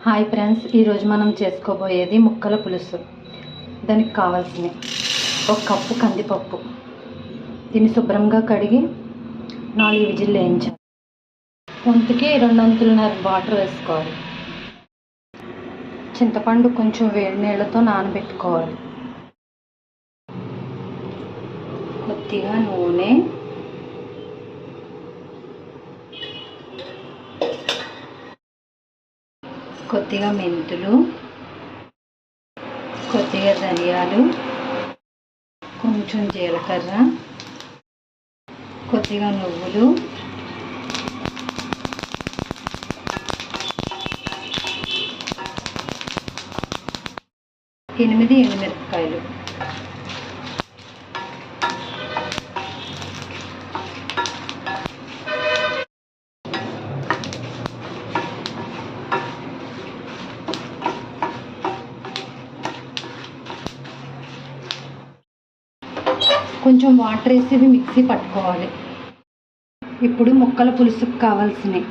Hi friends, ఈరోజు మనం చేసుకోబోయేది ముక్కల పులుసు. దానికి కావాల్సినవి: ఒక కప్పు కందిపప్పు. దీన్ని శుభ్రంగా కడిగి 4 విజిల్లు వేయించాలి. వంతుకి 2 వంతులున్నర వాటర్ వేసుకోవాలి. చింతపండు కొంచెం వేడి నీళ్ళతో నానబెట్టుకోవాలి. కొద్దిగా నూనె, కొద్దిగా మెంతులు, కొద్దిగా ధనియాలు, కొంచెం జీలకర్ర, కొద్దిగా నువ్వులు, ఎనిమిది ఎండుమిరపకాయలు, కొంచెం వాటర్ వేసి ఇవి మిక్సీ పట్టుకోవాలి. ఇప్పుడు ముక్కల పులుసుకు కావాల్సినవి: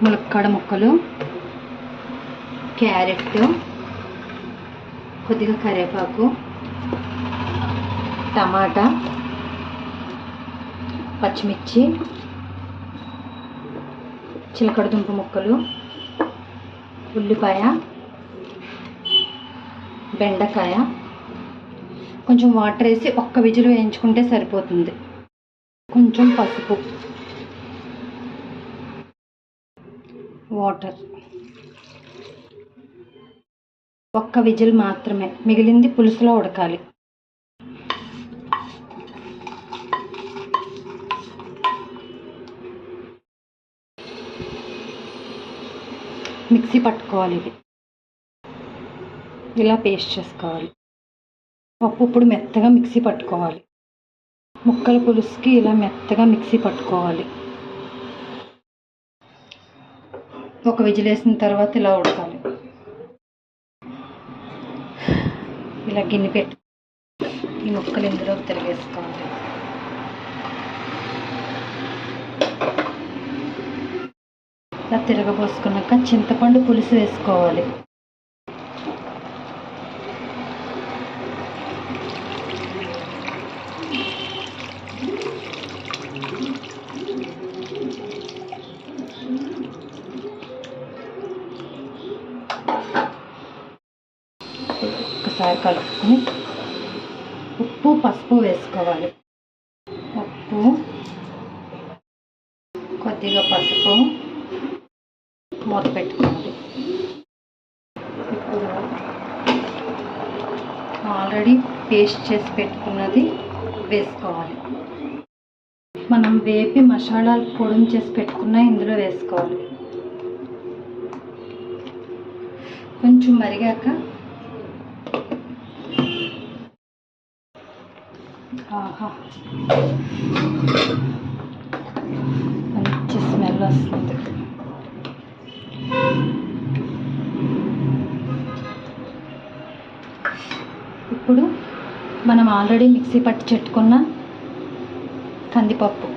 ములక్కాడ ముక్కలు, క్యారెట్, కొద్దిగా కరివేపాకు, టమాటా, పచ్చిమిర్చి, చిలకడదుంప ముక్కలు, ఉల్లిపాయ, బెండకాయ. కొంచెం వాటర్ వేసి ఒక్క విజిల్ వేయించుకుంటే సరిపోతుంది. కొంచెం పసుపు, వాటర్, ఒక్క విజిల్ మాత్రమే, మిగిలింది పులుసులో ఉడకాలి. మిక్సీ పట్టుకోవాలి. ఇది ఇలా పేస్ట్ చేసుకోవాలి. పప్పు ఇప్పుడు మెత్తగా మిక్సీ పట్టుకోవాలి. ముక్కల పులుసుకి ఇలా మెత్తగా మిక్సీ పట్టుకోవాలి. ఒక విజిల్ వేసిన తర్వాత ఇలా ఉడకాలి. ఇలా గిన్నె పెట్టి ఈ ముక్కలు ఇందులో తిరిగేసుకోవాలి. ఇలా తిరగబోసుకున్నాక చింతపండు పులుసు వేసుకోవాలి. ఒకసారి కలుపుకొని ఉప్పు, పసుపు వేసుకోవాలి. ఉప్పు, కొద్దిగా పసుపు, మూత పెట్టుకోవాలి. ఇప్పుడు ఆల్రెడీ పేస్ట్ చేసి పెట్టుకున్నది వేసుకోవాలి. మనం వేపి మసాలాలు పొడి చేసి పెట్టుకున్న ఇందులో వేసుకోవాలి. కొంచెం మరిగాక మంచి స్మెల్ వస్తుంది. ఇప్పుడు మనం ఆల్రెడీ మిక్సీ పట్టి పెట్టుకున్న కందిపప్పు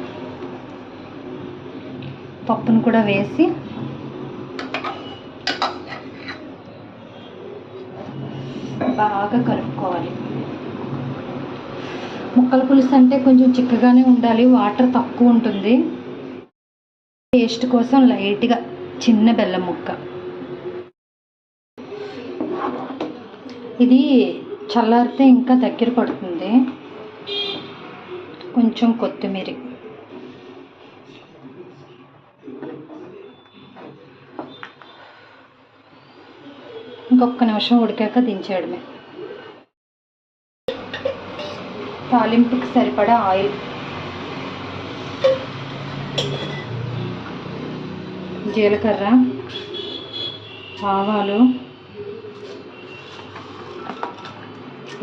పప్పును కూడా వేసి బాగా కలుపుకోవాలి. ముక్కల పులుసు అంటే కొంచెం చిక్కగానే ఉండాలి, వాటర్ తక్కువ ఉంటుంది. టేస్ట్ కోసం లైట్గా చిన్న బెల్లం ముక్క. ఇది చల్లారితే ఇంకా దగ్గర పడుతుంది. కొంచెం కొత్తిమీర, ఇంకొక నిమిషం ఉడికాక దించేయడమే. తాలింపుకి సరిపడా ఆయిల్, జీలకర్ర, ఆవాలు,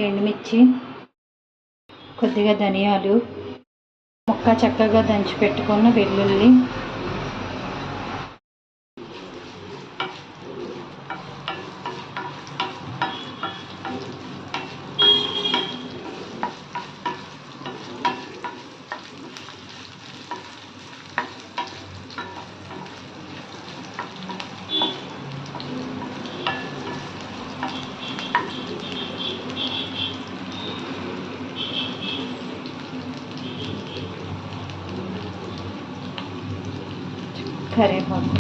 ఎండుమిర్చి, కొద్దిగా ధనియాలు, ముక్క చక్కగా దంచి పెట్టుకున్న వెల్లుల్లి, కరివేపాకు,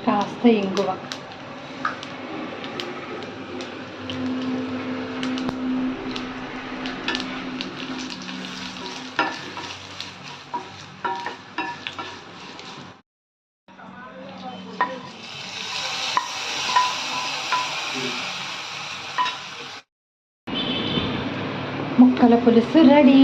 కాస్త ఇంగువ, ముక్కల పులుసు రెడీ.